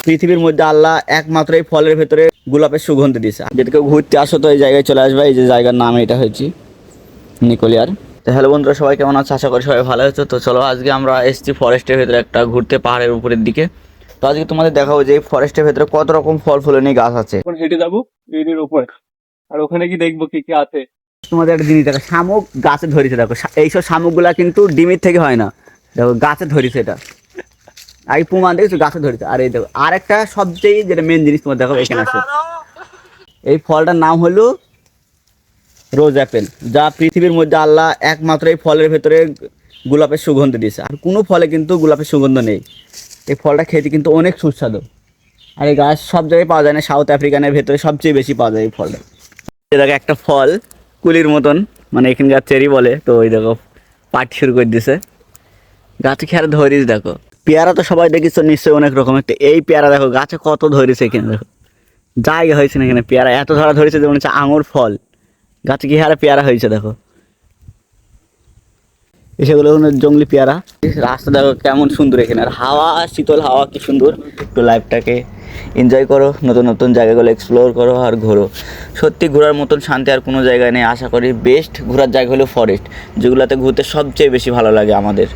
পৃথিবীর মধ্যে আল্লাহ একমাত্র এই ফলের ভেতরে গোলাপের সুগন্ধি দিয়েছে। যদি কেউ ঘুরতে আসো তো এই জায়গায় চলে আসবে। এই যে জায়গার নাম এটা হচ্ছে নিকোলিয়ার। তো হ্যালো বন্ধুরা, সবাই কেমন আছে? আশা করি সবাই ভালো আছে। তো চলো আজকে আমরা এসেছি ফরেস্টের ভেতরে একটা ঘুরতে, পাহাড়ের উপরের দিকে। তো আজকে তোমাদের দেখাবো যে এই ফরেস্টের ভেতরে কত রকম ফল ফুলের গাছ আছে। এখন হেঁটে যাবো এর উপর, আর ওখানে কি দেখবো কি কি আছে। তোমাদের একটা জিনিস দেখো, শামুক গাছে ধরেছে। দেখো এইসব শামুকগুলা কিন্তু ডিমের থেকে হয় না, দেখো গাছে ধরেছে। এটা আগে প্রমাণ দেখেছো, গাছে ধরেছে। আর এই দেখো আর একটা সবচেয়ে যেটা মেন জিনিস তোমার দেখো এখানে আছে, এই ফলটার নাম হলো রোজ অ্যাপেল, যা পৃথিবীর মধ্যে আল্লাহ একমাত্র এই ফলের ভেতরে গোলাপের সুগন্ধ দিয়েছে। আর কোনো ফলে কিন্তু গোলাপের সুগন্ধ নেই। এই ফলটা খেতে কিন্তু অনেক সুস্বাদু। আর এই গাছ সব জায়গায় পাওয়া যায় না, সাউথ আফ্রিকানের ভেতরে সবচেয়ে বেশি পাওয়া যায় এই ফলটা। দেখো একটা ফল কুলির মতন, মানে এখানকার চেরি বলে। তো ওই দেখো পাটি শুরু করে দিছে, গাছে খেয়ার ধরিস। দেখো পেয়ারা তো সবাই দেখিস নিশ্চয়ই অনেক রকমের। তো এই পেয়ারা দেখো গাছে কত ধরেছে। এখানে দেখো জায়গা হয়েছে না, এখানে পেয়ারা এত ধরা ধরেছে যে মনে হচ্ছে আঙুর ফল। গাছে কি হারে পেয়ারা হয়েছে দেখো, এসেগুলো জঙ্গলি পেয়ারা। রাস্তা দেখো কেমন সুন্দর এখানে, আর হাওয়া, শীতল হাওয়া কি সুন্দর। একটু লাইফটাকে এনজয় করো, নতুন নতুন জায়গাগুলো এক্সপ্লোর করো আর ঘোরো। সত্যি ঘোরার মতন শান্তি আর কোনো জায়গায় নেই। আশা করি বেস্ট ঘোরার জায়গা হলো ফরেস্ট, যেগুলোতে ঘুরতে সবচেয়ে বেশি ভালো লাগে আমাদের।